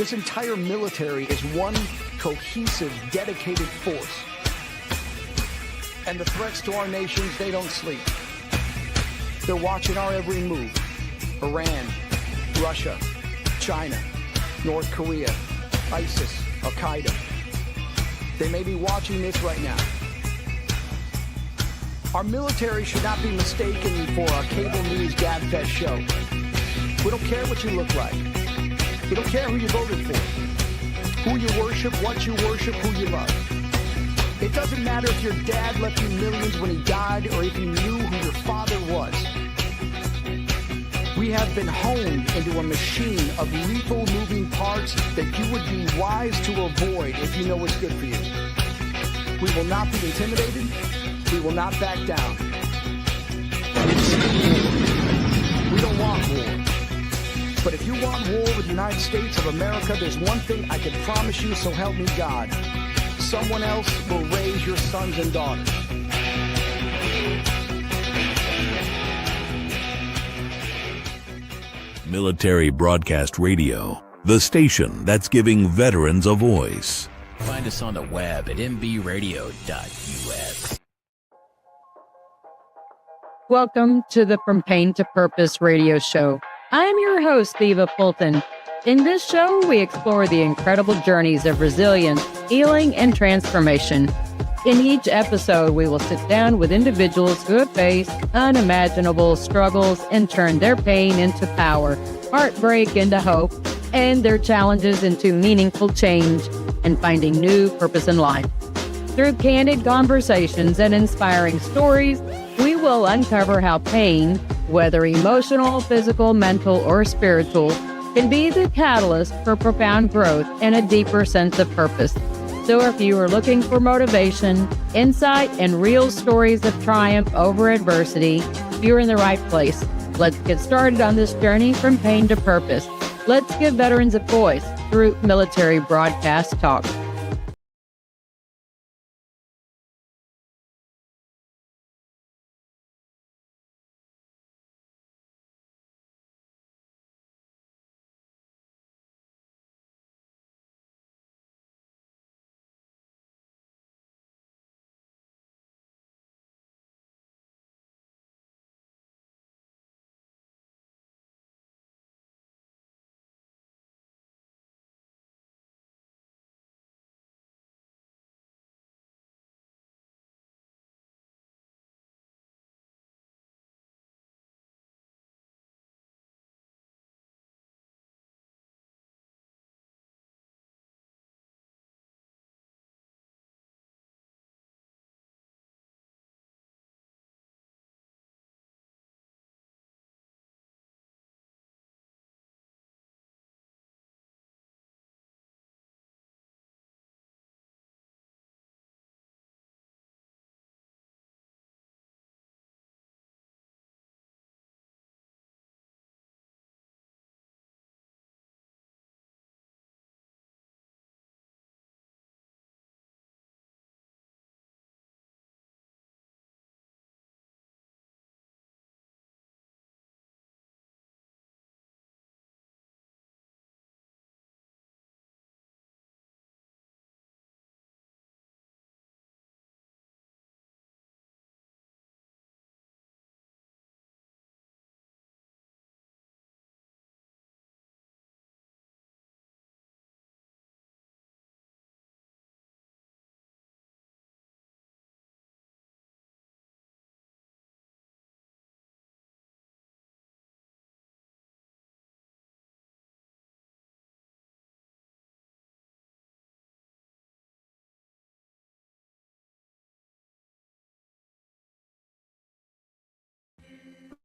This entire military is one cohesive, dedicated force. And the threats to our nations, they don't sleep. They're watching our every move. Iran, Russia, China, North Korea, ISIS, Al-Qaeda. They may be watching this right now. Our military should not be mistaken for a cable news gabfest show. We don't care what you look like. We don't care who you voted for, who you worship, what you worship, who you love. It doesn't matter if your dad left you millions when he died or if you knew who your father was. We have been honed into a machine of lethal moving parts that you would be wise to avoid if you know what's good for you. We will not be intimidated. We will not back down. We don't want war. But if you want war with the United States of America, there's one thing I can promise you, so help me God. Someone else will raise your sons and daughters. Military Broadcast Radio, the station that's giving veterans a voice. Find us on the web at mbradio.us. Welcome to the From Pain to Purpose radio show. I'm your host, Eva Fulton. In this show, we explore the incredible journeys of resilience, healing, and transformation. In each episode, we will sit down with individuals who have faced unimaginable struggles and turned their pain into power, heartbreak into hope, and their challenges into meaningful change and finding new purpose in life. Through candid conversations and inspiring stories, we will uncover how pain, whether emotional, physical, mental, or spiritual, can be the catalyst for profound growth and a deeper sense of purpose. So if you are looking for motivation, insight, and real stories of triumph over adversity, you're in the right place. Let's get started on this journey from pain to purpose. Let's give veterans a voice through Military Broadcast Talk.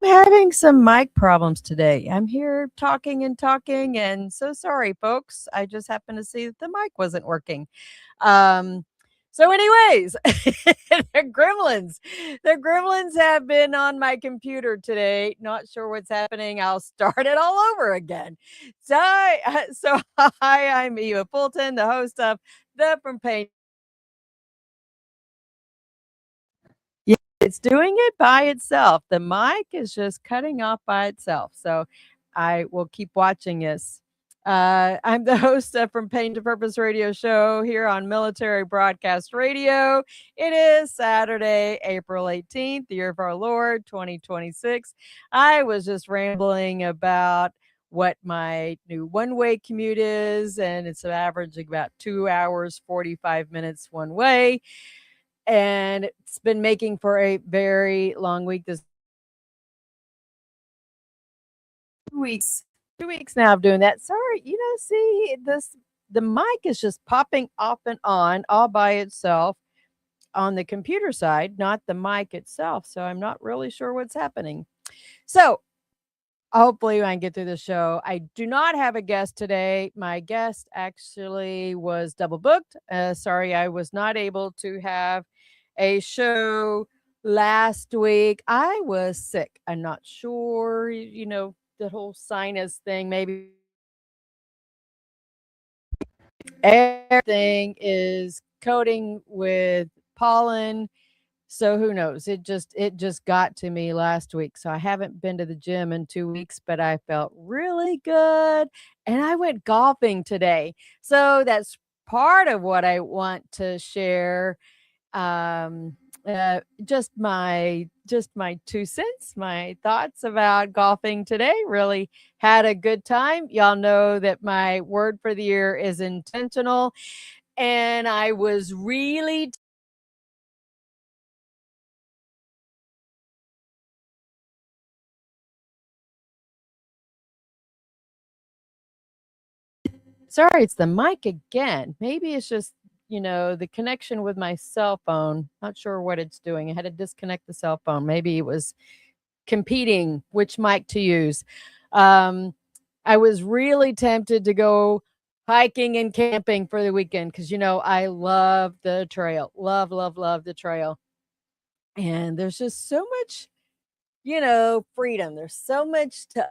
Having some mic problems today. I'm here talking, and so sorry, folks. I just happened to see that the mic wasn't working. So anyways, the gremlins have been on my computer today. Not sure what's happening. I'll start it all over again. So hi, I'm Eva Fulton, the host of the From Pain. It's doing it by itself. The mic is just cutting off by itself. So I will keep watching this I'm the host of From Pain to Purpose radio show here on Military Broadcast Radio. It is Saturday, April 18th, the year of our Lord, 2026. I was just rambling about what my new one-way commute is, and it's averaging about 2 hours, 45 minutes one way. And it's been making for a very long week. This 2 weeks now of doing that. Sorry, see the mic is just popping off and on all by itself on the computer side, not the mic itself. So I'm not really sure what's happening. So hopefully I can get through the show. I do not have a guest today. My guest actually was double booked. Sorry, I was not able to have a show last week. I was sick. I'm not sure, the whole sinus thing, maybe everything is coating with pollen. So who knows? It just got to me last week. So I haven't been to the gym in 2 weeks, but I felt really good. And I went golfing today. So that's part of what I want to share. Just my 2 cents, my thoughts about golfing today. Really had a good time. Y'all know that my word for the year is intentional, and I was really sorry, it's the mic again. Maybe it's just, the connection with my cell phone. Not sure what it's doing. I had to disconnect the cell phone. Maybe it was competing which mic to use. I was really tempted to go hiking and camping for the weekend because, I love the trail. Love, love, love the trail. And there's just so much, freedom. There's so much to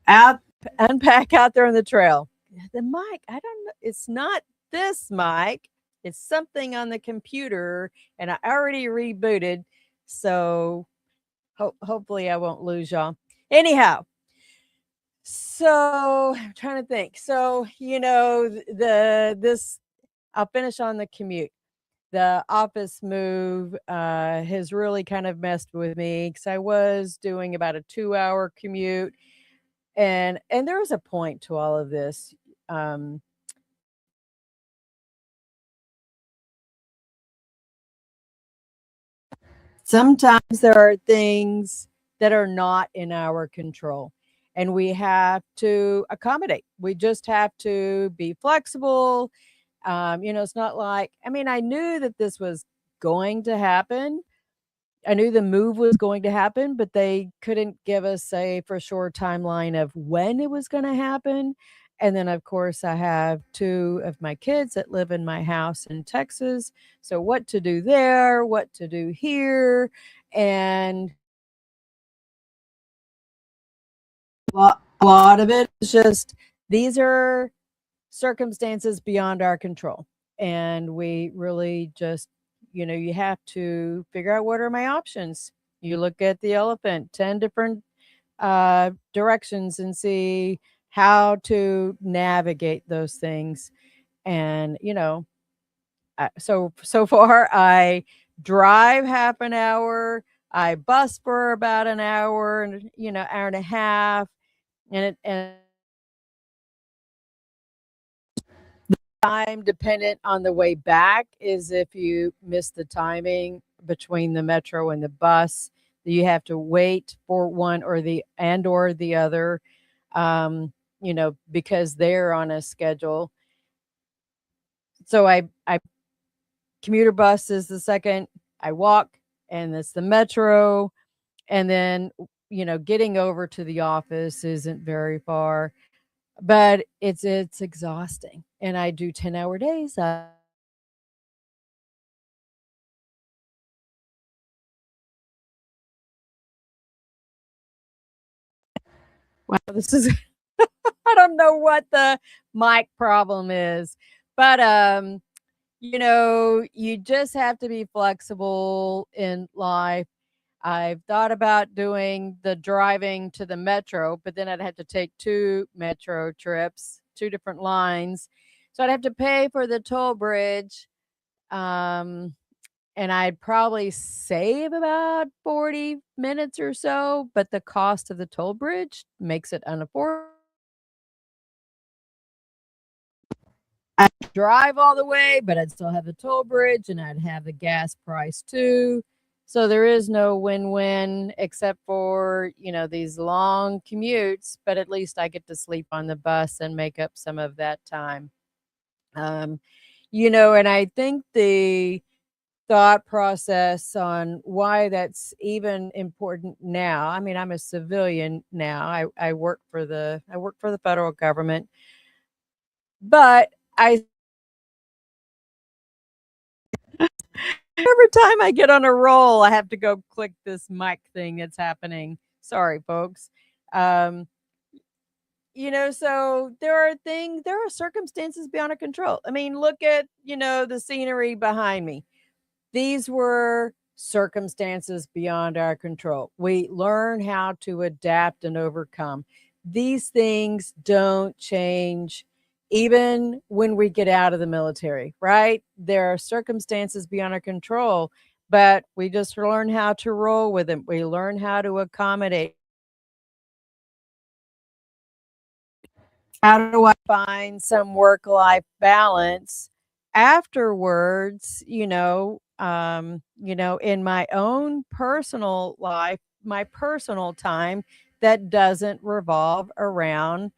out unpack out there on the trail. The mic, I don't know. It's not this mic. It's something on the computer, and I already rebooted. So hopefully I won't lose y'all. Anyhow, so I'm trying to think. So, this I'll finish on the commute. The office move has really kind of messed with me because I was doing about a 2-hour commute, and there was a point to all of this. Sometimes there are things that are not in our control, and we have to accommodate. We just have to be flexible. It's not like, I knew that this was going to happen. I knew the move was going to happen, but they couldn't give us a for sure timeline of when it was going to happen. And then, of course, I have 2 of my kids that live in my house in Texas. So, what to do there, what to do here. And a lot of it is just these are circumstances beyond our control. And we really just, you have to figure out what are my options. You look at the elephant, 10 different directions, and see how to navigate those things. And, so far I drive half an hour, I bus for about an hour and, hour and a half. And time dependent on the way back is if you miss the timing between the metro and the bus, you have to wait for one or the other, because they're on a schedule. So I commuter bus is the second. I walk, and it's the metro, and then getting over to the office isn't very far, but it's exhausting, and I do 10-hour days. Wow, this is I don't know what the mic problem is, but you just have to be flexible in life. I've thought about doing the driving to the metro, but then I'd have to take 2 metro trips, 2 different lines. So I'd have to pay for the toll bridge, um, and I'd probably save about 40 minutes or so, but the cost of the toll bridge makes it unaffordable. I'd drive all the way, but I'd still have the toll bridge and I'd have the gas price too. So there is no win-win except for, these long commutes, but at least I get to sleep on the bus and make up some of that time. Um, and I think the thought process on why that's even important now. I mean, I'm a civilian now. I work for the federal government, but I every time I get on a roll, I have to go click this mic thing that's happening. Sorry, folks. Um, so there are circumstances beyond our control. I mean, look at, the scenery behind me. These were circumstances beyond our control. We learn how to adapt and overcome. These things don't change even when we get out of the military, right? There are circumstances beyond our control, but we just learn how to roll with them. We learn how to accommodate. How do I find some work life balance afterwards, in my own personal life, my personal time that doesn't revolve around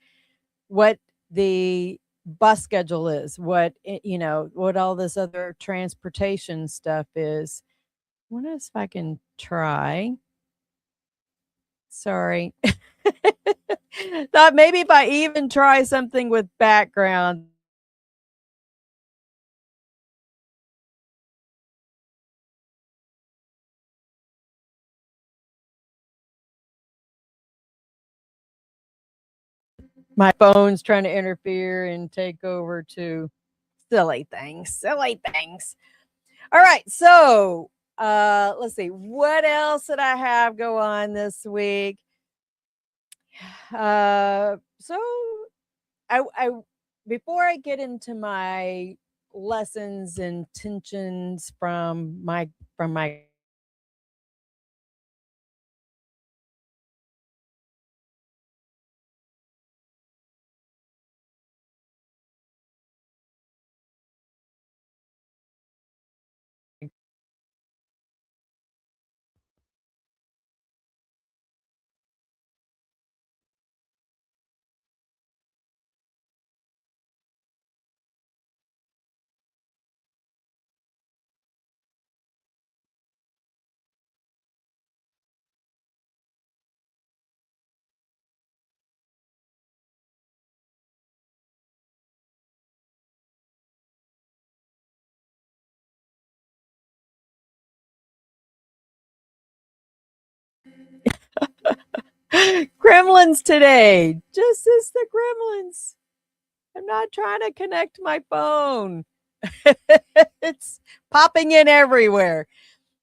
what the bus schedule is, what all this other transportation stuff is. I wonder if I can try. Sorry. Thought maybe if I even try something with background. My phone's trying to interfere and take over too. Silly things. Silly things. All right. So let's see. What else did I have go on this week? So I before I get into my lessons and tensions from my gremlins today. Just as the gremlins. I'm not trying to connect my phone. It's popping in everywhere.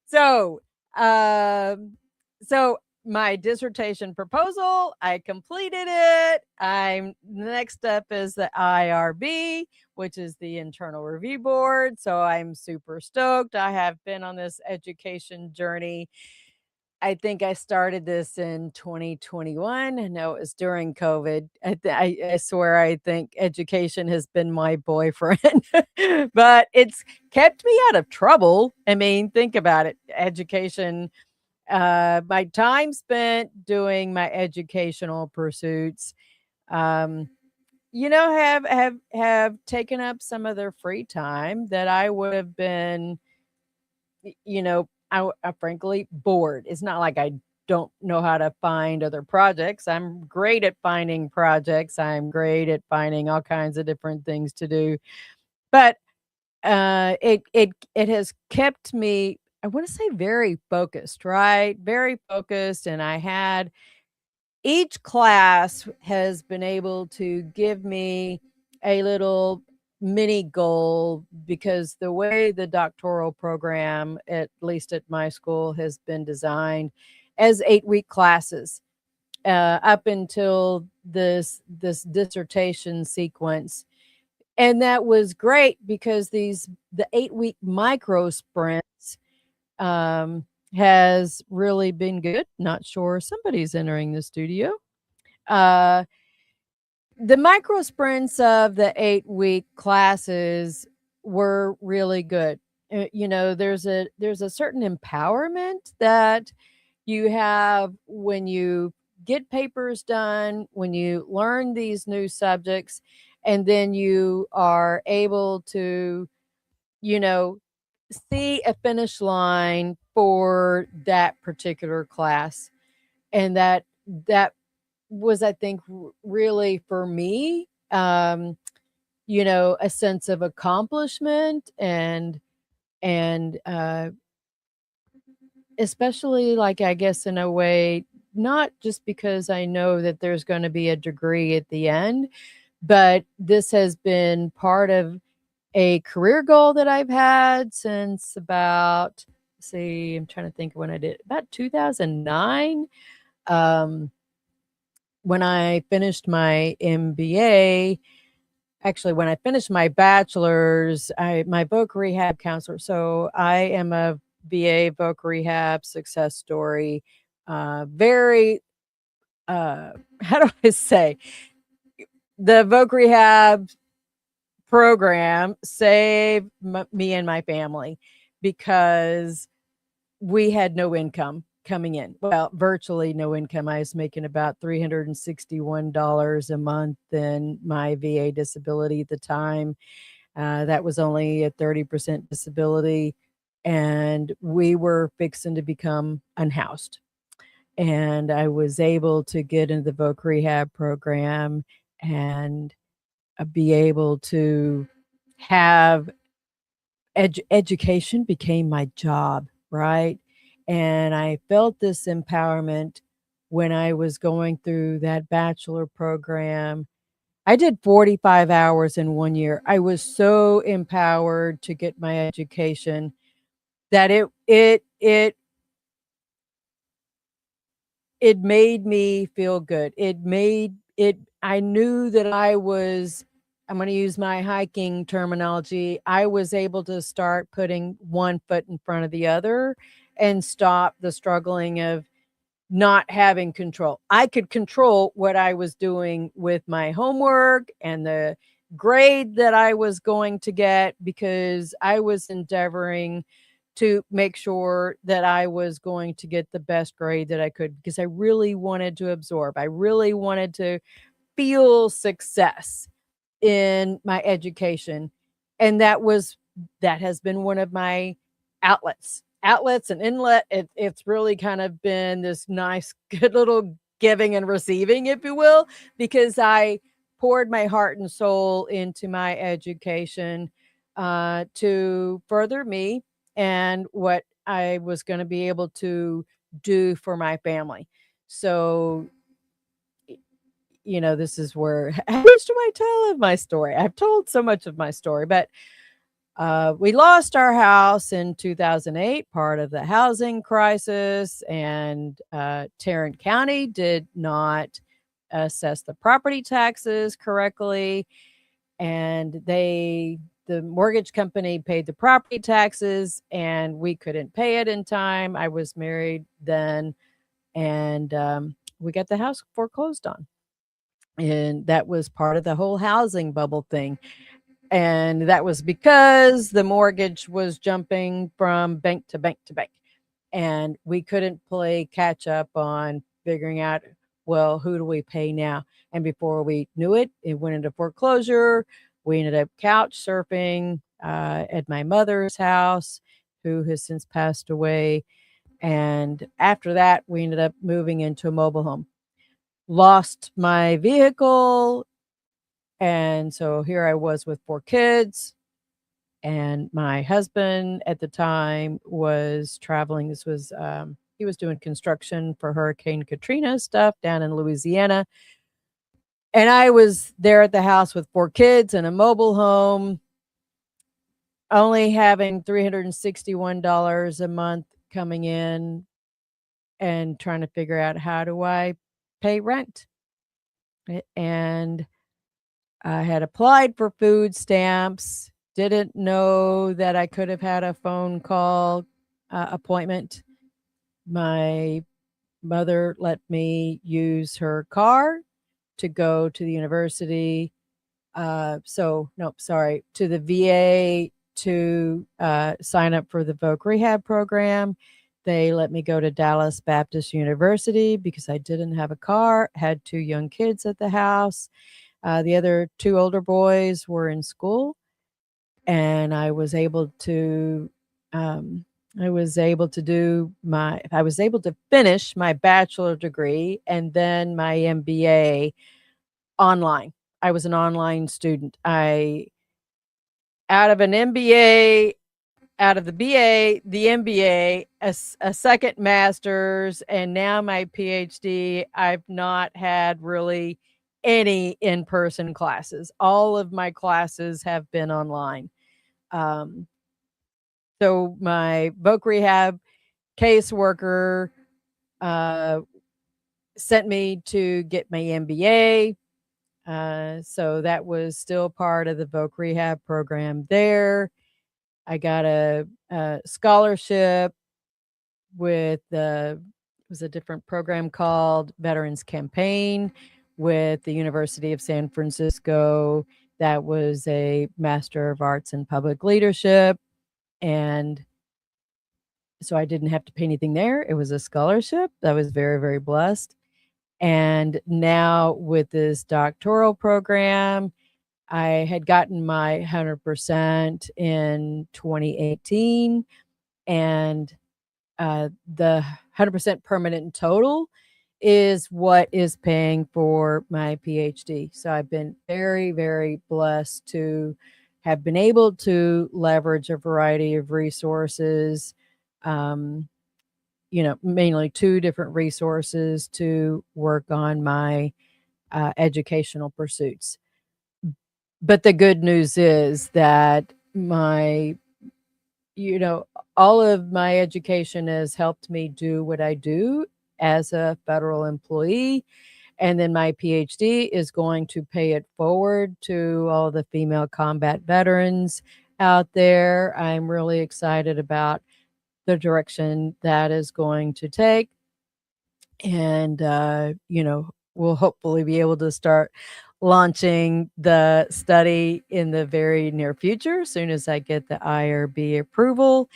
So, so my dissertation proposal, I completed it. I'm next up is the IRB, which is the internal review board. So I'm super stoked. I have been on this education journey. I think I started this in 2021. No, it was during COVID. I swear I think education has been my boyfriend, but it's kept me out of trouble. I mean, think about it. Education, my time spent doing my educational pursuits, um, have taken up some of their free time that I would have been I frankly bored. It's not like I don't know how to find other projects. I'm great at finding projects. I'm great at finding all kinds of different things to do. But it has kept me, I want to say, very focused, right? Very focused. And I had each class has been able to give me a little mini goal, because the way the doctoral program, at least at my school, has been designed as 8-week classes up until this dissertation sequence. And that was great because the 8-week micro sprints has really been good. Not sure, somebody's entering the studio. The micro sprints of the 8-week classes were really good. There's a certain empowerment that you have when you get papers done, when you learn these new subjects, and then you are able to, you know, see a finish line for that particular class. And that was, I think, really for me, a sense of accomplishment, and especially, like, I guess, in a way, not just because I know that there's going to be a degree at the end, but this has been part of a career goal that I've had since about, see, I'm trying to think when I did, about 2009. When I finished my MBA, actually, when I finished my bachelor's, my voc rehab counselor. So I am a VA voc rehab success story. Very, how do I say? The voc rehab program saved me and my family because we had no income coming in. Well, virtually no income. I was making about $361 a month in my VA disability at the time. That was only a 30% disability, and we were fixing to become unhoused. And I was able to get into the voc rehab program and be able to have education became my job, right? And I felt this empowerment when I was going through that bachelor program. I did 45 hours in 1 year. I was so empowered to get my education that it made me feel good. I knew that I'm going to use my hiking terminology. I was able to start putting one foot in front of the other and stop the struggling of not having control. I could control what I was doing with my homework and the grade that I was going to get, because I was endeavoring to make sure that I was going to get the best grade that I could, because I really wanted to absorb. I really wanted to feel success in my education. And that has been one of my outlets and inlet. It's really kind of been this nice, good little giving and receiving, if you will, because I poured my heart and soul into my education to further me and what I was going to be able to do for my family. So, this is where, how much do I tell of my story? I've told so much of my story, but we lost our house in 2008, part of the housing crisis, and Tarrant County did not assess the property taxes correctly, and the mortgage company paid the property taxes, and we couldn't pay it in time. I was married then, and we got the house foreclosed on. And that was part of the whole housing bubble thing. And that was because the mortgage was jumping from bank to bank to bank. And we couldn't play catch up on figuring out, well, who do we pay now? And before we knew it, it went into foreclosure. We ended up couch surfing at my mother's house, who has since passed away. And after that, we ended up moving into a mobile home. Lost my vehicle. And so here I was with 4 kids. And my husband at the time was traveling. This was, he was doing construction for Hurricane Katrina stuff down in Louisiana. And I was there at the house with 4 kids and a mobile home, only having $361 a month coming in and trying to figure out how do I pay rent. And I had applied for food stamps, didn't know that I could have had a phone call appointment. My mother let me use her car to go to the university. To the VA to sign up for the voc rehab program. They let me go to Dallas Baptist University because I didn't have a car, had 2 young kids at the house. The other 2 older boys were in school, and I was able to finish my bachelor degree and then my MBA online. I was an online student. Out of the BA, the MBA, a second master's, and now my PhD, I've not had really any in-person classes. All of my classes have been online. So my voc rehab caseworker sent me to get my MBA. So that was still part of the voc rehab program there. I got a scholarship with it was a different program called Veterans Campaign with the University of San Francisco. That was a Master of Arts in Public Leadership. And so I didn't have to pay anything there. It was a scholarship. I was very, very blessed. And now with this doctoral program, I had gotten my 100% in 2018, and the 100% permanent in total is what is paying for my PhD. So I've been very, very blessed to have been able to leverage a variety of resources, mainly 2 different resources to work on my educational pursuits. But the good news is that all of my education has helped me do what I do as a federal employee. And then my PhD is going to pay it forward to all the female combat veterans out there. I'm really excited about the direction that is going to take. And, we'll hopefully be able to start launching the study in the very near future, as soon as I get the IRB approval.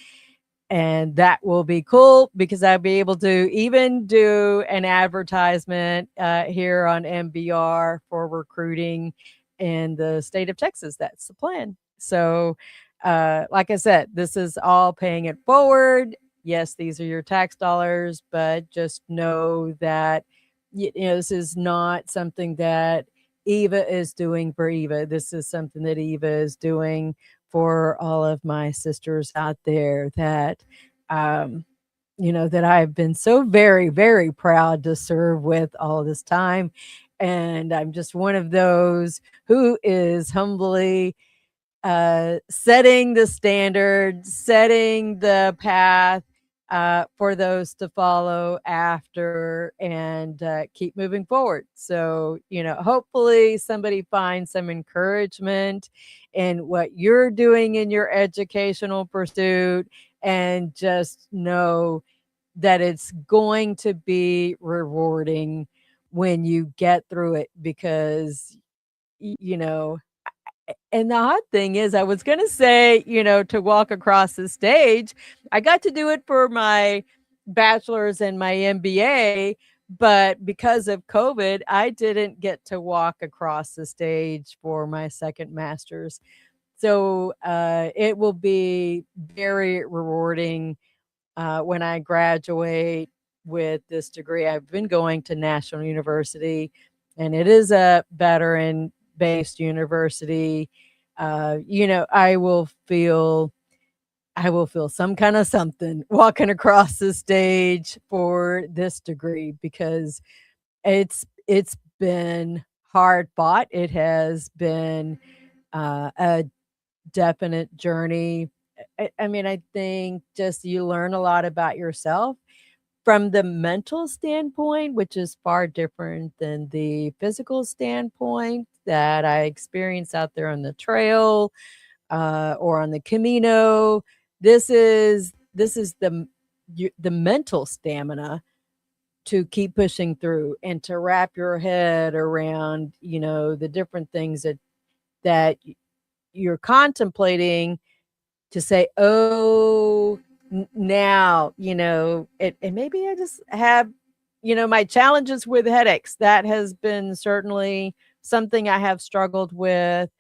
And that will be cool because I'll be able to even do an advertisement here on MBR for recruiting in the state of Texas. That's the plan. So, like I said, this is all paying it forward. Yes, these are your tax dollars, but just know that this is not something that Eva is doing for Eva. This is something that Eva is doing for all of my sisters out there that, that I've been so very, very proud to serve with all this time. And I'm just one of those who is humbly setting the standard, setting the path for those to follow after and keep moving forward. So, hopefully somebody finds some encouragement in what you're doing in your educational pursuit, and just know that it's going to be rewarding when you get through it, because, and the odd thing is, I was going to say, to walk across the stage, I got to do it for my bachelor's and my MBA, but because of COVID, I didn't get to walk across the stage for my second master's. So it will be very rewarding when I graduate with this degree. I've been going to National University, and it is a veteran-based university. I will feel some kind of something walking across the stage for this degree, because it's been hard fought. It has been a definite journey. I mean, I think just you learn a lot about yourself from the mental standpoint, which is far different than the physical standpoint that I experienced out there on the trail or on the Camino. This is the mental stamina to keep pushing through and to wrap your head around, the different things that you're contemplating, to say, oh, now, and maybe I just have, my challenges with headaches. That has been certainly something I have struggled with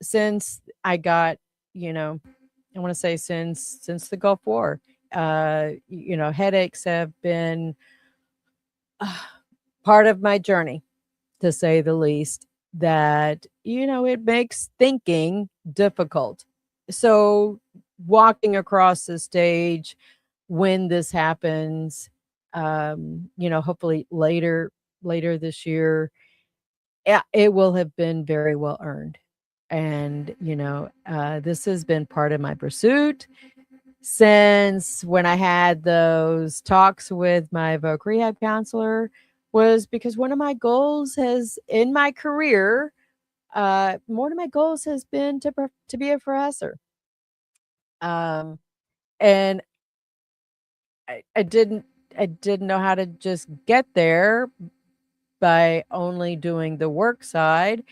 since I got, I want to say since the Gulf War. Headaches have been part of my journey, to say the least, that, it makes thinking difficult. So walking across the stage when this happens, hopefully later this year, it will have been very well earned. And, this has been part of my pursuit since when I had those talks with my voc rehab counselor, was because one of my goals in my career, one of my goals has been to be a professor. And I didn't know how to just get there by only doing the work side.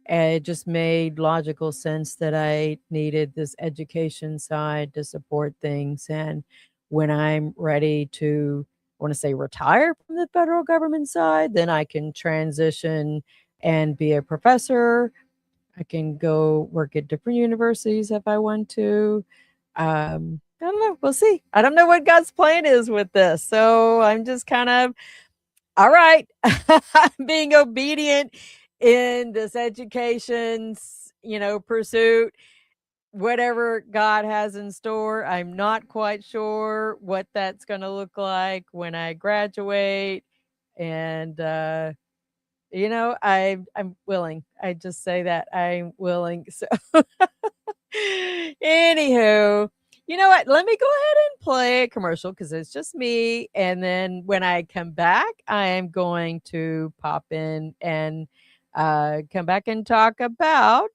And it just made logical sense that I needed this education side to support things. And when I'm ready to, I want to say, retire from the federal government side, then I can transition and be a professor. I can go work at different universities if I want to. I don't know. We'll see. I don't know what God's plan is with this. So I'm just kind of, all right, being obedient in this education, pursuit, whatever God has in store. I'm not quite sure what that's going to look like when I graduate. And, I'm willing. I just say that I'm willing. So anywho, you know what? Let me go ahead and play a commercial because it's just me. And then when I come back, I am going to pop in and come back and talk about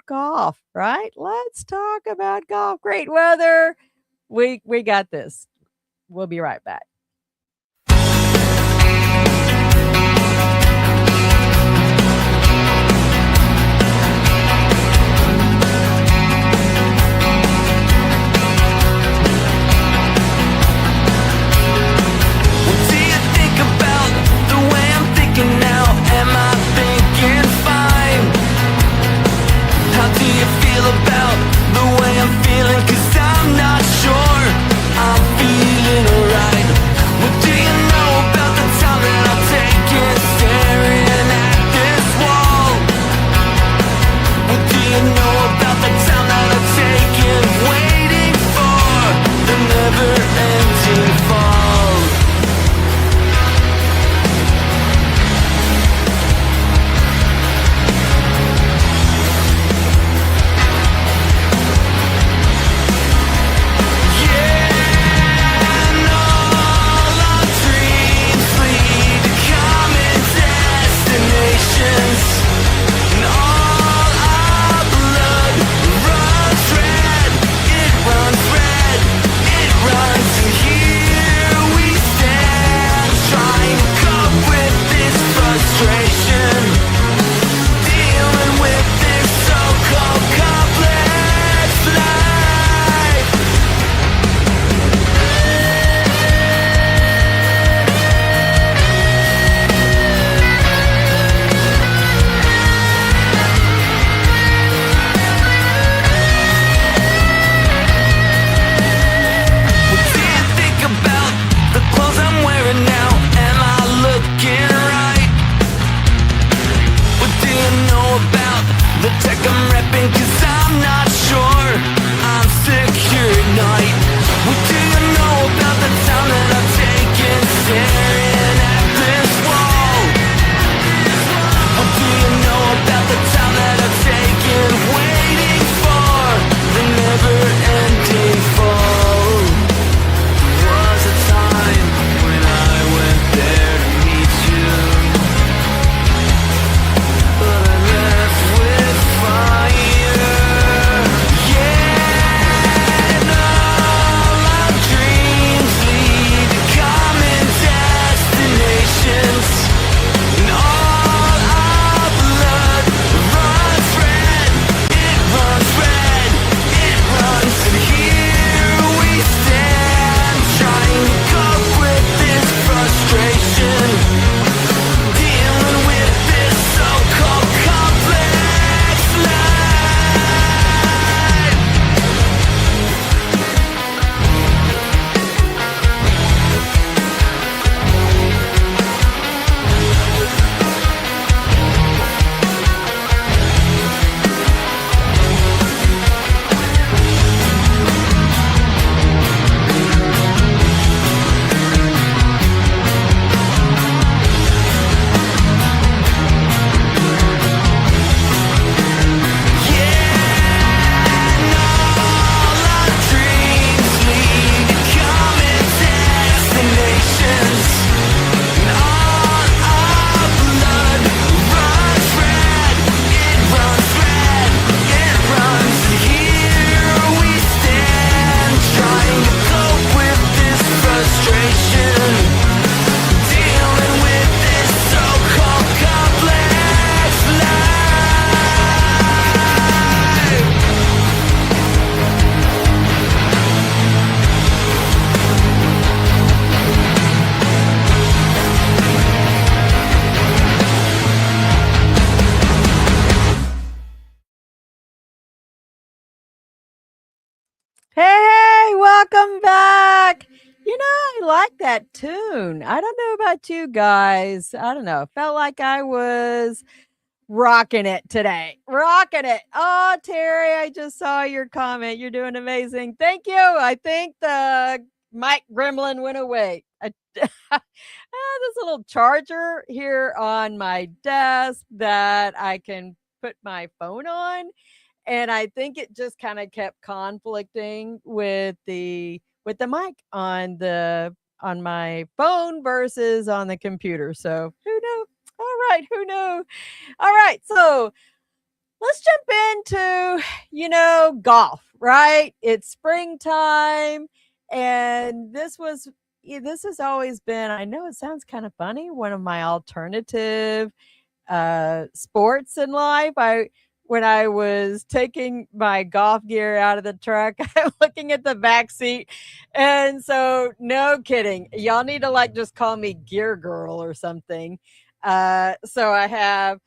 golf, right? Let's talk about golf. Great weather. We got this. We'll be right back. Now, am I thinking fine? How do you feel about the way I'm feeling? 'Cause I'm not sure I'm feeling alright. Welcome back. I like that tune. I don't know about you guys. I don't know. Felt like I was rocking it today. Rocking it. Oh, Terry, I just saw your comment. You're doing amazing. Thank you. I think the Mike Gremlin went away. This little charger here on my desk that I can put my phone on. And I think it just kind of kept conflicting with the mic on my phone versus on the computer. So who knew? All right, who knew? All right, so let's jump into golf, right? It's springtime, and this has always been, I know it sounds kind of funny, one of my alternative sports in life. When I was taking my golf gear out of the truck, I'm looking at the back seat. And so, no kidding. Y'all need to just call me Gear Girl or something. So I have,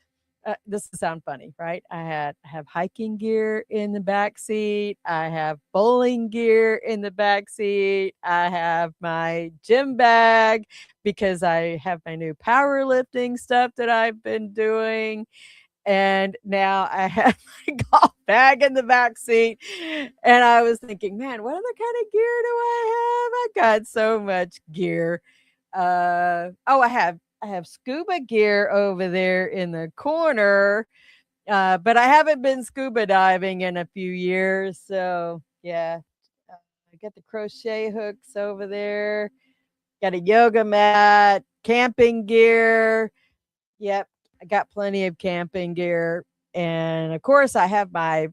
this will sound funny, right? I have hiking gear in the back seat. I have bowling gear in the back seat. I have my gym bag because I have my new powerlifting stuff that I've been doing. And now I have my golf bag in the back seat. And I was thinking, man, what other kind of gear do I have? I got so much gear. I have scuba gear over there in the corner. But I haven't been scuba diving in a few years. So yeah, I got the crochet hooks over there. Got a yoga mat, camping gear. Yep. I got plenty of camping gear, and of course I have my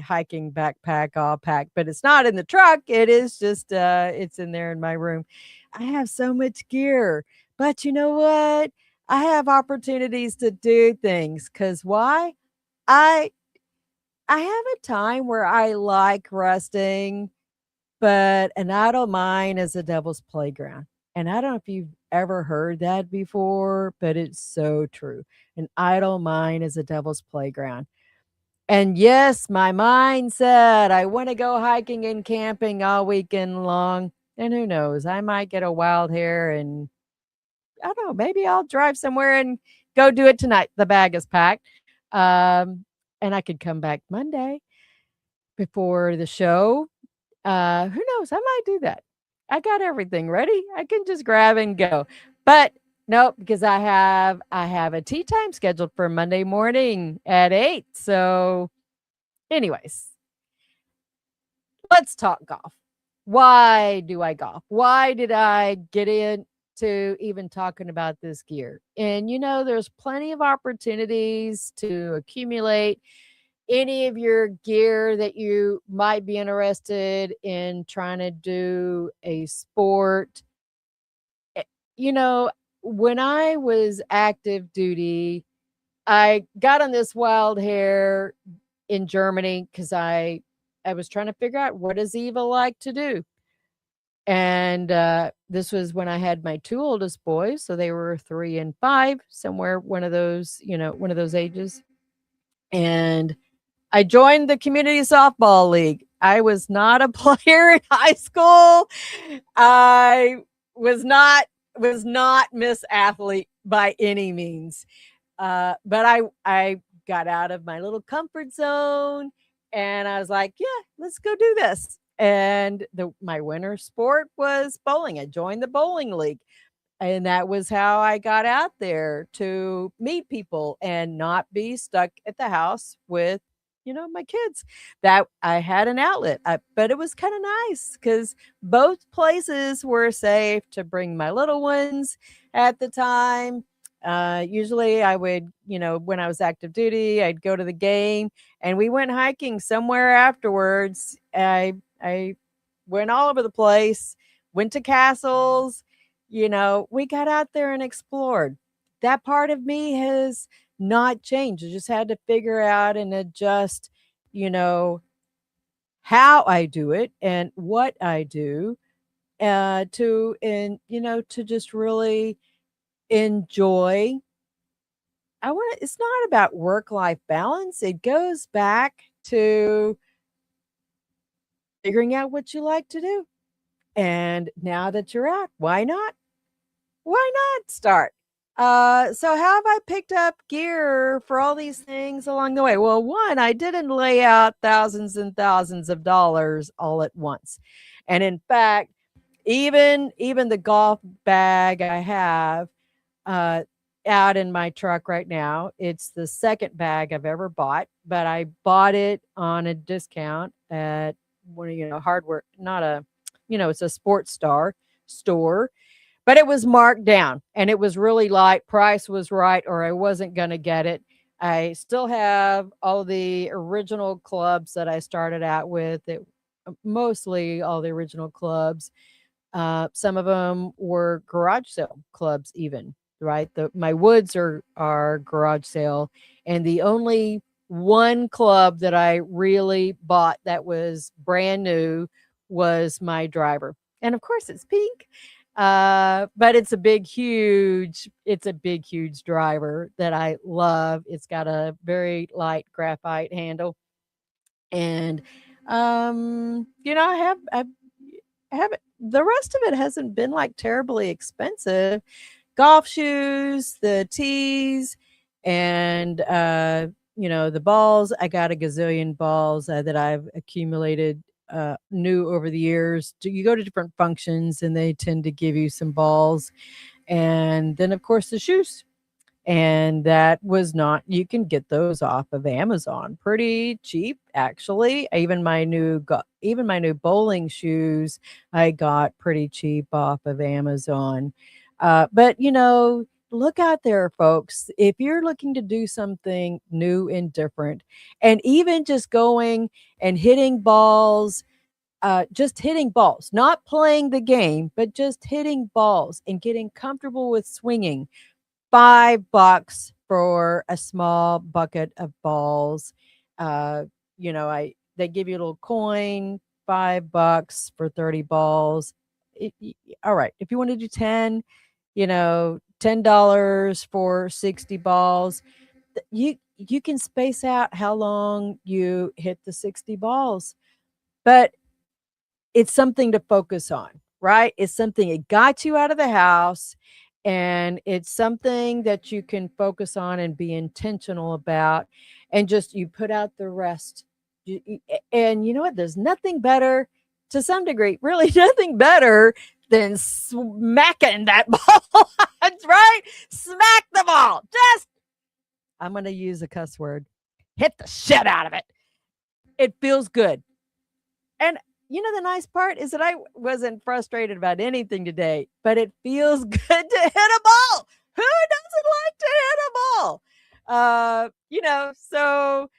hiking backpack all packed, but it's not in the truck. It is just it's in there in my room. I have so much gear, but you know what? I have opportunities to do things cuz why? I I have a time where I like resting, but an idle mind is a devil's playground. And I don't know if you've ever heard that before, but it's so true. An idle mind is a devil's playground. And yes, my mind said, I want to go hiking and camping all weekend long. And who knows, I might get a wild hair and I don't know, maybe I'll drive somewhere and go do it tonight. The bag is packed. And I could come back Monday before the show. Who knows? I might do that. I got everything ready. I can just grab and go. But nope, because I have a tea time scheduled for Monday morning at 8. So, anyways, let's talk golf. Why do I golf? Why did I get into even talking about this gear? And there's plenty of opportunities to accumulate any of your gear that you might be interested in trying to do a sport. Eh, when I was active duty, I got on this wild hair in Germany because I was trying to figure out what does Eva like to do. And this was when I had my two oldest boys, so they were 3 and 5, somewhere one of those ages. And I joined the community softball league. I was not a player in high school. I was not Miss Athlete by any means. But I got out of my little comfort zone and I was like, yeah, let's go do this. And my winter sport was bowling. I joined the bowling league. And that was how I got out there to meet people and not be stuck at the house with my kids. That I had an outlet, but it was kind of nice because both places were safe to bring my little ones at the time. Usually I would, when I was active duty, I'd go to the game and we went hiking somewhere afterwards. I went all over the place, went to castles, we got out there and explored. That part of me has not changed. I just had to figure out and adjust, how I do it and what I do to just really enjoy. It's not about work-life balance. It goes back to figuring out what you like to do. And now that you're out, why not? Why not start? So how have I picked up gear for all these things along the way? Well, one, I didn't lay out thousands and thousands of dollars all at once. And in fact, even the golf bag I have uh, out in my truck right now, it's the second bag I've ever bought, but I bought it on a discount at hardware, not a, it's a sports star store, but it was marked down and it was really light. Price was right, or I wasn't going to get it. I still have all the original clubs that I started out with. Mostly all the original clubs. Some of them were garage sale clubs, even right. My woods are garage sale, and the only one club that I really bought that was brand new was my driver, and of course it's pink. But it's a big, huge driver that I love. It's got a very light graphite handle. And I have it. The rest of it hasn't been like terribly expensive. Golf shoes, the tees, and the balls. I got a gazillion balls that I've accumulated new over the years. You go to different functions and they tend to give you some balls. And then of course the shoes. And that was not, you can get those off of Amazon pretty cheap, actually. Even my new bowling shoes I got pretty cheap off of Amazon. But look out there, folks. If you're looking to do something new and different, and even just going and hitting balls, not playing the game, but just hitting balls and getting comfortable with swinging. $5 for a small bucket of balls. They give you a little coin, $5 for 30 balls. All right. If you want to do 10, $10 for 60 balls. You can space out how long you hit the 60 balls. But it's something to focus on, right? It's something it got you out of the house. And it's something that you can focus on and be intentional about, and just you put out the rest. And you know what? There's nothing better, to some degree, really nothing better than smacking that ball. That's right. Smack the ball. I'm going to use a cuss word. Hit the shit out of it. It feels good. And the nice part is that I wasn't frustrated about anything today, but it feels good to hit a ball. Who doesn't like to hit a ball? So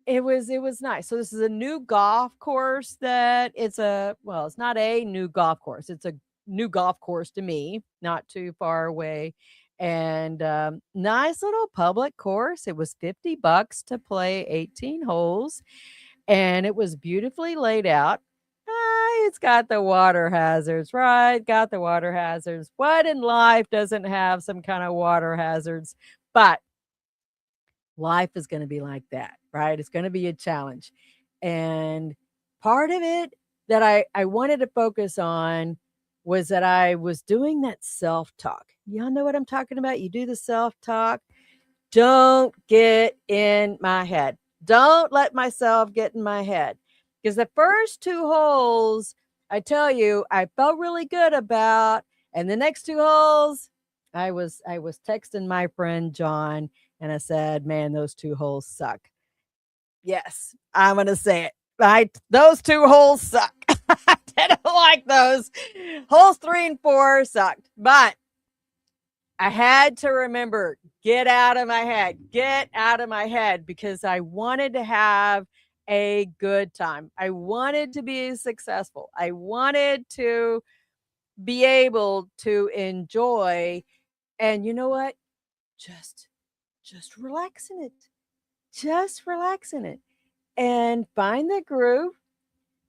it was nice. So this is a new golf course it's not a new golf course. It's a new golf course to me, not too far away. And nice little public course. It was $50 to play 18 holes. And it was beautifully laid out. It's got the water hazards, right? Got the water hazards. What in life doesn't have some kind of water hazards? But life is going to be like that, right? It's going to be a challenge. And part of it that I wanted to focus on was that I was doing that self-talk. Y'all know what I'm talking about? You do the self-talk. Don't get in my head. Don't let myself get in my head. Because the first two holes, I tell you, I felt really good about. And the next two holes, I was texting my friend John, and I said, man, those two holes suck. Yes, I'm going to say it. Those two holes suck. I didn't like those. Holes 3 and 4 sucked. But I had to remember, get out of my head, because I wanted to have a good time. I wanted to be successful. I wanted to be able to enjoy. And you know what? Just relax in it. Just relax in it and find the groove.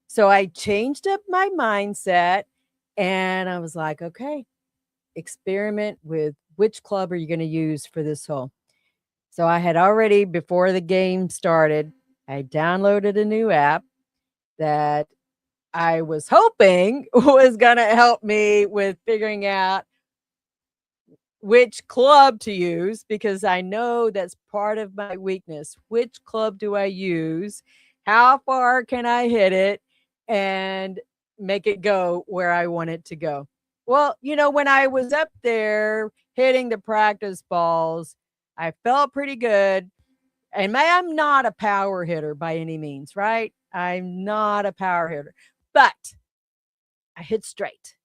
So I changed up my mindset, and I was like, okay, experiment with which club are you going to use for this hole. So I had already, before the game started, I downloaded a new app that I was hoping was going to help me with figuring out which club to use, because I know that's part of my weakness. Which club do I use? How far can I hit it and make it go where I want it to go? Well, when I was up there hitting the practice balls, I felt pretty good. And I'm not a power hitter by any means, right? I'm not a power hitter, but I hit straight.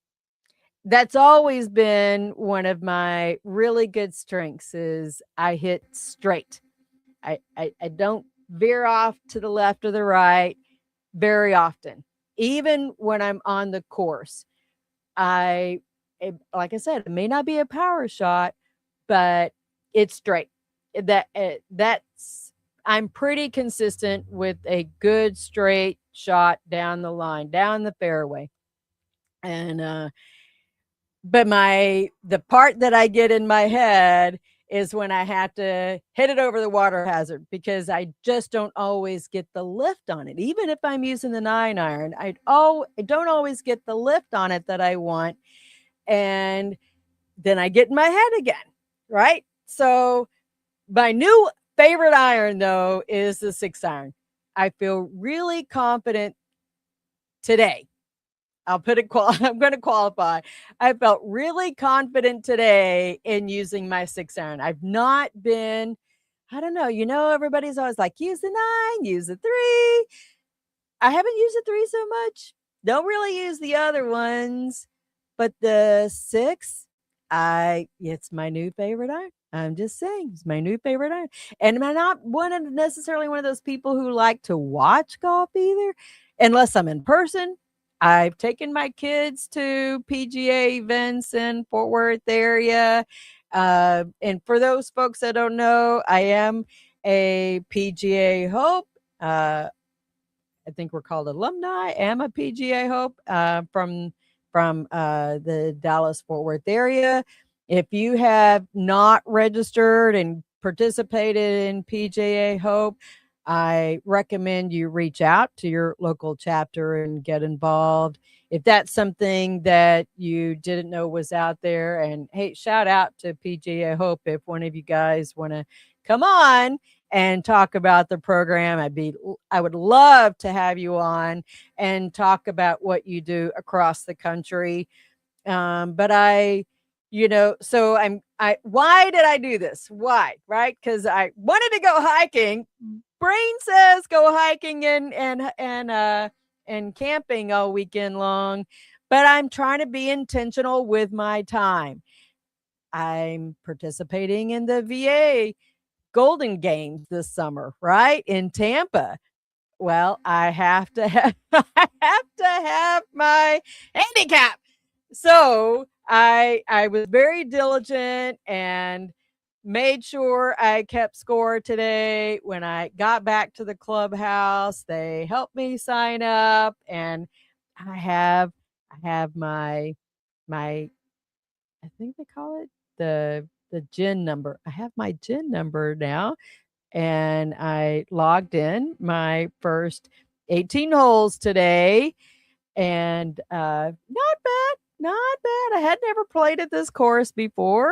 That's always been one of my really good strengths, is I hit straight. I don't veer off to the left or the right very often. Even when I'm on the course, like I said, it may not be a power shot, but it's straight. I'm pretty consistent with a good straight shot down the line, down the fairway. And but the part that I get in my head is when I have to hit it over the water hazard, because I just don't always get the lift on it. Even if I'm using the 9-iron, I don't always get the lift on it that I want. And then I get in my head again, right? So my new favorite iron, though, is the 6-iron. I feel really confident today. I'm going to qualify. I felt really confident today in using my 6-iron. I've not been, I don't know, everybody's always like, use the 9, use the 3. I haven't used the 3 so much. Don't really use the other ones, but the 6, it's my new favorite iron. I'm just saying, it's my new favorite iron. And I'm not necessarily one of those people who like to watch golf either, unless I'm in person. I've taken my kids to PGA events in Fort Worth area. And for those folks that don't know, I am a PGA Hope. I think we're called alumni. I am a PGA Hope from the Dallas-Fort Worth area. If you have not registered and participated in PGA Hope, I recommend you reach out to your local chapter and get involved. If that's something that you didn't know was out there, and hey, shout out to PGA Hope if one of you guys want to come on and talk about the program. I would love to have you on and talk about what you do across the country. But why did I do this? Why? Right? Because I wanted to go hiking. Brain says go hiking and camping all weekend long, but I'm trying to be intentional with my time. I'm participating in the VA Golden Games this summer, right? In Tampa. Well, I have to have my handicap. So I was very diligent and made sure I kept score today. When I got back to the clubhouse, they helped me sign up, and I have my I think they call it the GIN number. I have my GIN number now, and I logged in my first 18 holes today, and not bad. I had never played at this course before.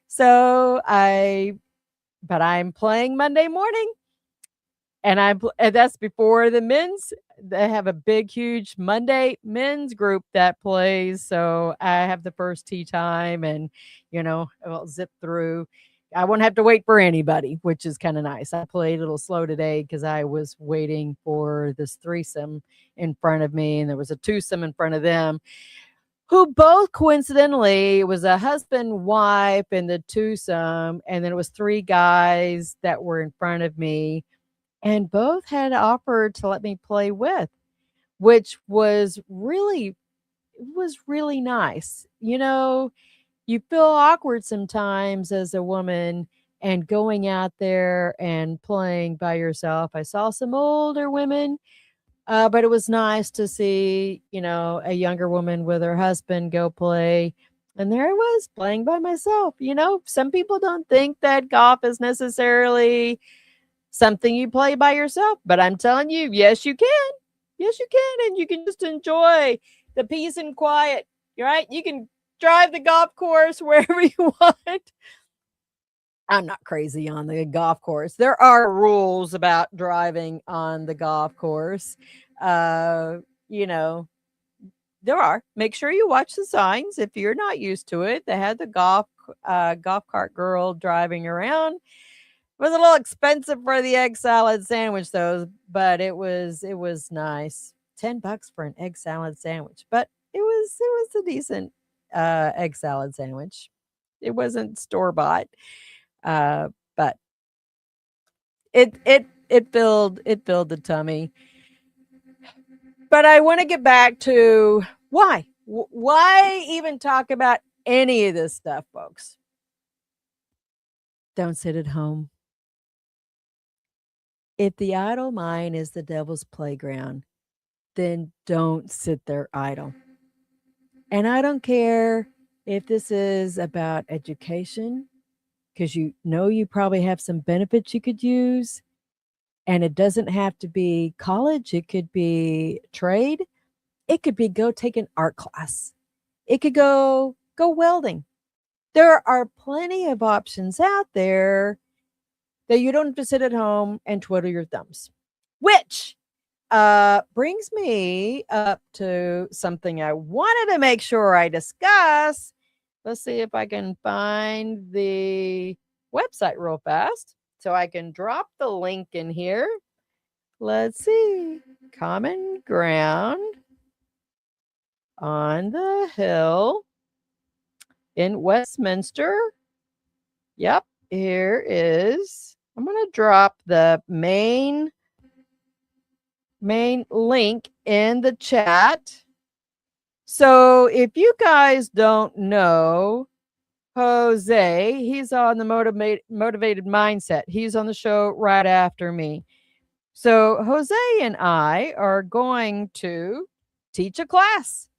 So but I'm playing Monday morning, and that's before the men's. They have a big, huge Monday men's group that plays. So I have the first tee time, and I'll zip through. I won't have to wait for anybody, which is kind of nice. I played a little slow today because I was waiting for this threesome in front of me, and there was a twosome in front of them, who both coincidentally, it was a husband, wife, and the twosome. And then it was 3 guys that were in front of me, and both had offered to let me play with, which was really nice. You feel awkward sometimes as a woman and going out there and playing by yourself. I saw some older women, but it was nice to see, a younger woman with her husband go play. And there I was playing by myself. Some people don't think that golf is necessarily something you play by yourself, but I'm telling you, yes, you can. Yes, you can. And you can just enjoy the peace and quiet, right? You can drive the golf course wherever you want. I'm not crazy on the golf course. There are rules about driving on the golf course. Uh, you know, there are. Make sure you watch the signs if you're not used to it. They had the golf cart girl driving around. It was a little expensive for the egg salad sandwich though, but it was nice. $10 for an egg salad sandwich, but it was a decent egg salad sandwich. It wasn't store bought, but it filled the tummy. But I want to get back to why. Why even talk about any of this stuff, folks? Don't sit at home. If the idle mind is the devil's playground, then don't sit there idle. And I don't care if this is about education, because you probably have some benefits you could use. And it doesn't have to be college, it could be trade, it could be go take an art class, it could go welding. There are plenty of options out there that you don't have to sit at home and twiddle your thumbs. Which brings me up to something I wanted to make sure I discuss. Let's see if I can find the website real fast so I can drop the link in here. Let's see. Common Ground on the Hill in Westminster. Yep, here is. I'm going to drop the main link in the chat. So if you guys don't know Jose, he's on the motivated mindset. He's on the show right after me. So Jose and I are going to teach a class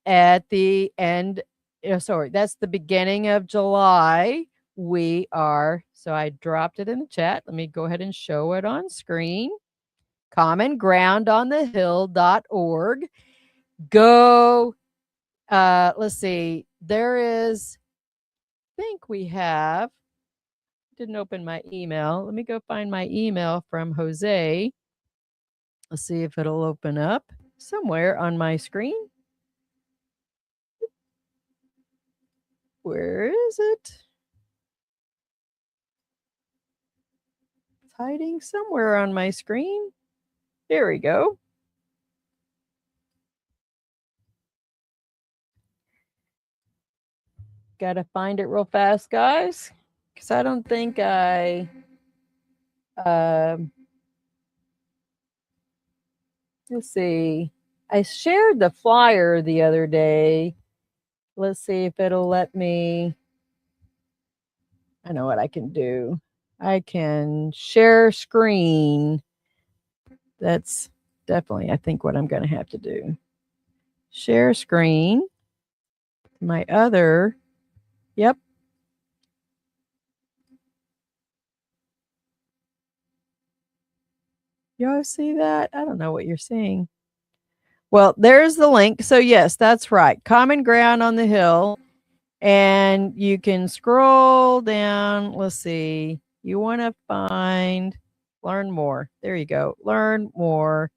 at the end. That's the beginning of July. So I dropped it in the chat. Let me go ahead and show it on screen. commongroundonthehill.org. Go, let's see, didn't open my email. Let me go find my email from Jose. Let's see if it'll open up somewhere on my screen. Where is it? It's hiding somewhere on my screen. There we go. Gotta find it real fast, guys, because I don't think I let's see. I shared the flyer the other day. Let's see if it'll let me. I know what I can do. I can share screen. That's definitely, I think, what I'm going to have to do. Share screen. My other. Yep. Y'all see that? I don't know what you're seeing. Well, there's the link. So yes, that's right. Common Ground on the Hill. And you can scroll down. Let's see. You want to find learn more. There you go. Learn more.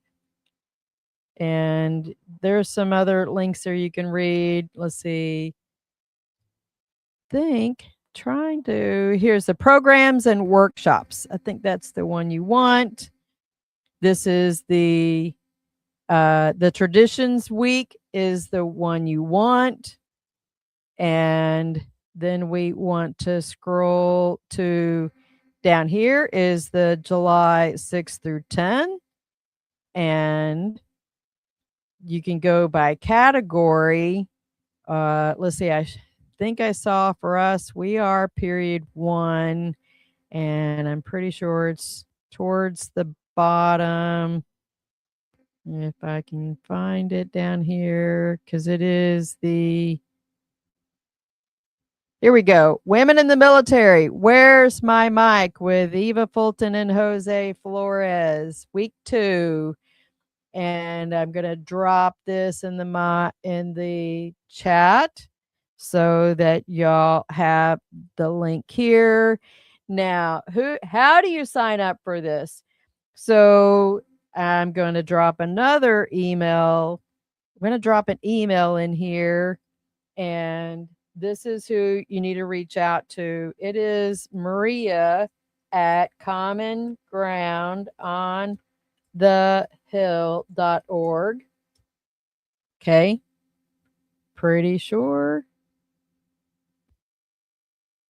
And there's some other links there you can read. Let's see. Here's the programs and workshops. I think that's the one you want. This is the Traditions Week is the one you want. And then we want to scroll to down here is the July 6th through 10. And you can go by category. Let's see, I think I saw for us, we are period 1. And I'm pretty sure it's towards the bottom. If I can find it down here, because it is the Here we go. Women in the military. Where's my mic with Eva Fulton and Jose Flores, week 2. And I'm going to drop this in the chat so that y'all have the link here. Now, how do you sign up for this? So I'm going to drop another email. I'm going to drop an email in here, and this is who you need to reach out to. It is Maria at Common Ground on thehill.org. Okay. Pretty sure.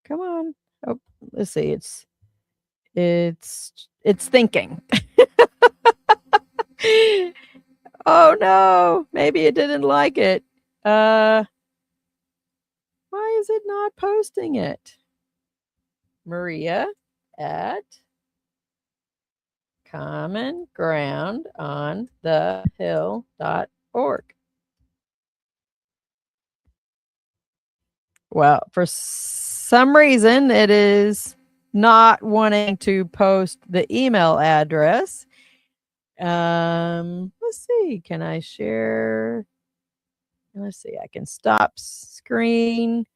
Come on. Oh, let's see. It's thinking. Oh no, maybe it didn't like it. Why is it not posting it? Maria at Common Ground on thehill.org. Well, for some reason, it is not wanting to post the email address. Let's see. Can I share? Let's see. I can stop screen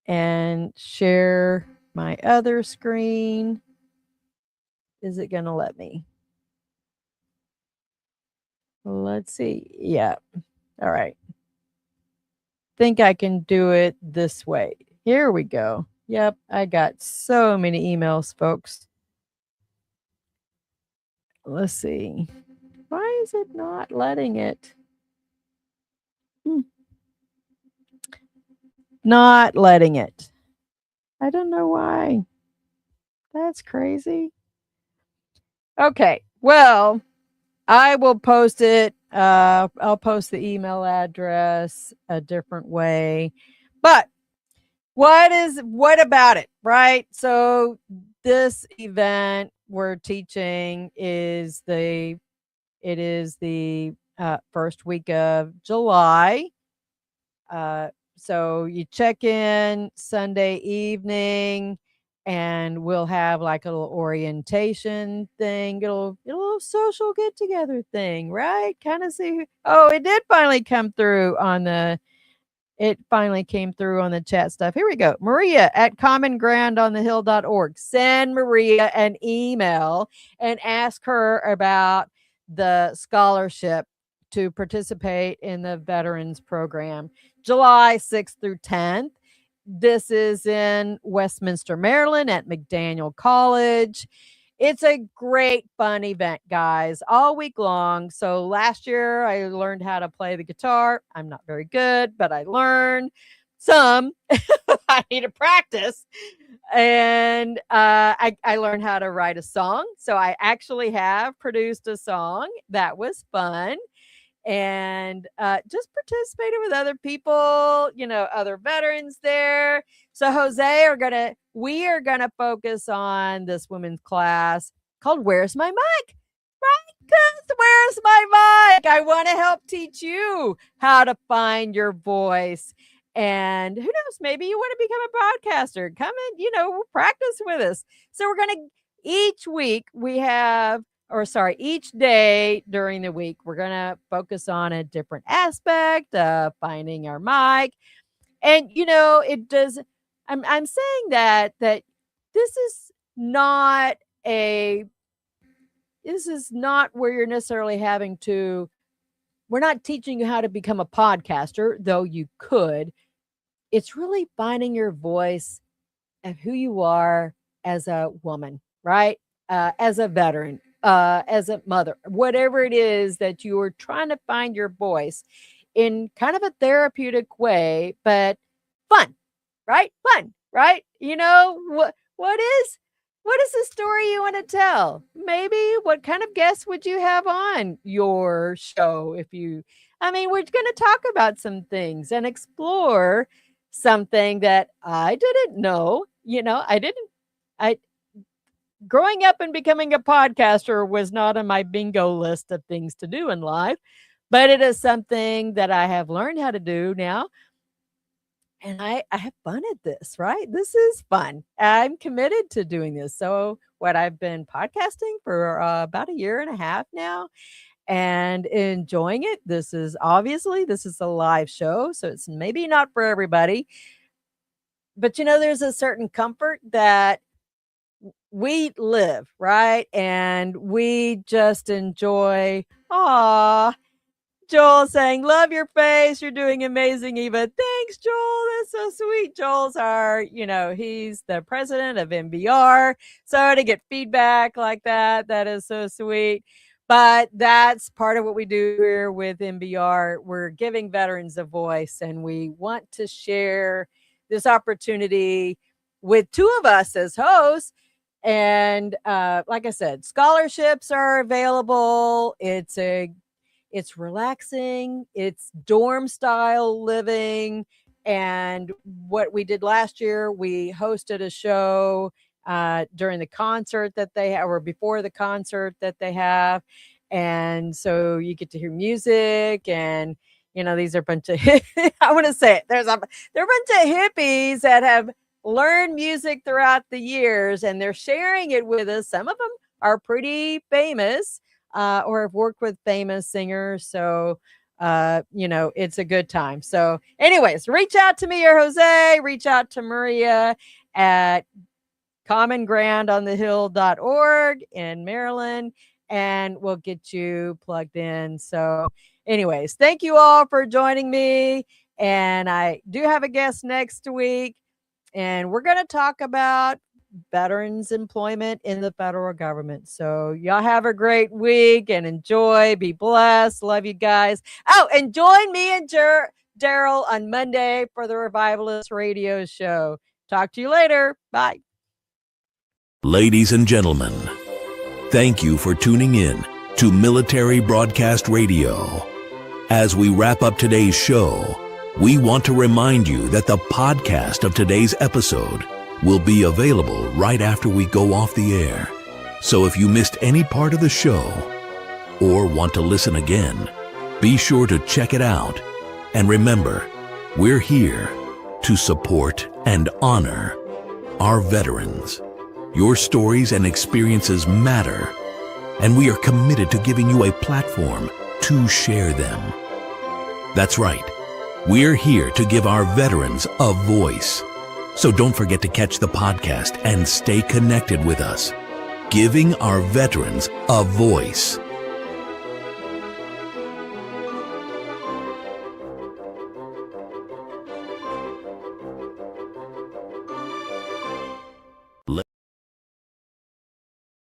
and share my other screen. Is it going to let me? Let's see. Yeah. All right. Think I can do it this way. Here we go. Yep. I got so many emails, folks. Let's see. Why is it not letting it? Not letting it. I don't know why. That's crazy. Okay. Well, I will post it. I'll post the email address a different way. But what about it, right? So this event we're teaching is the first week of July. So you check in Sunday evening, and we'll have like a little orientation thing, a little social get together thing, right? Kind of see. It did finally come through on the. It finally came through on the chat stuff. Here we go. Maria at commongroundonthehill.org. Send Maria an email and ask her about the scholarship to participate in the veterans program. July 6th through 10th. This is in Westminster, Maryland at McDaniel College. It's a great, fun event, guys, all week long. So last year I learned how to play the guitar. I'm not very good, but I learned some. I need to practice. And I learned how to write a song. So I actually have produced a song. That was fun. And just participated with other people, other veterans there. So Jose, we are gonna focus on this women's class called "Where's My Mic?" Right? Because where's my mic? I want to help teach you how to find your voice. And who knows? Maybe you want to become a podcaster. Come and practice with us. So we're gonna each day during the week, we're going to focus on a different aspect of finding our mic. And, I'm saying that this is not where you're necessarily we're not teaching you how to become a podcaster, though you could. It's really finding your voice of who you are as a woman, right? As a veteran. As a mother, whatever it is that you are trying to find your voice in kind of a therapeutic way, but fun, right? Fun, right? What is the story you want to tell? Maybe what kind of guests would you have on your show? We're going to talk about some things and explore something that I didn't know. Growing up and becoming a podcaster was not on my bingo list of things to do in life, but it is something that I have learned how to do now. And I have fun at this, right? This is fun. I'm committed to doing this. So I've been podcasting for about 1.5 years now and enjoying it. This is a live show, so it's maybe not for everybody. But there's a certain comfort that we live, right? And we just enjoy. Joel saying, love your face. You're doing amazing, Eva. Thanks, Joel. That's so sweet. Joel's he's the president of NBR. So to get feedback like that is so sweet. But that's part of what we do here with NBR. We're giving veterans a voice, and we want to share this opportunity with two of us as hosts. And like I said, scholarships are available. It's relaxing. It's dorm style living. And what we did last year, we hosted a show during the concert that they have, or before the concert that they have. And so you get to hear music, and these are a bunch of I want to say it. They're a bunch of hippies that have learned music throughout the years, and they're sharing it with us. Some of them are pretty famous. Or have worked with famous singers. So, it's a good time. So anyways, reach out to me or Jose, reach out to Maria at commongroundonthehill.org in Maryland, and we'll get you plugged in. So anyways, thank you all for joining me. And I do have a guest next week, and we're going to talk about veterans employment in the federal government. So y'all have a great week and enjoy. Be blessed. Love you guys. Oh, and join me and Daryl on Monday for the Revivalist Radio Show. Talk to you later. Bye. Ladies and gentlemen, thank you for tuning in to Military Broadcast Radio. As we wrap up today's show, we want to remind you that the podcast of today's episode will be available right after we go off the air. So if you missed any part of the show or want to listen again, be sure to check it out. And remember, we're here to support and honor our veterans. Your stories and experiences matter, and we are committed to giving you a platform to share them. That's right. We're here to give our veterans a voice. So don't forget to catch the podcast and stay connected with us. Giving our veterans a voice.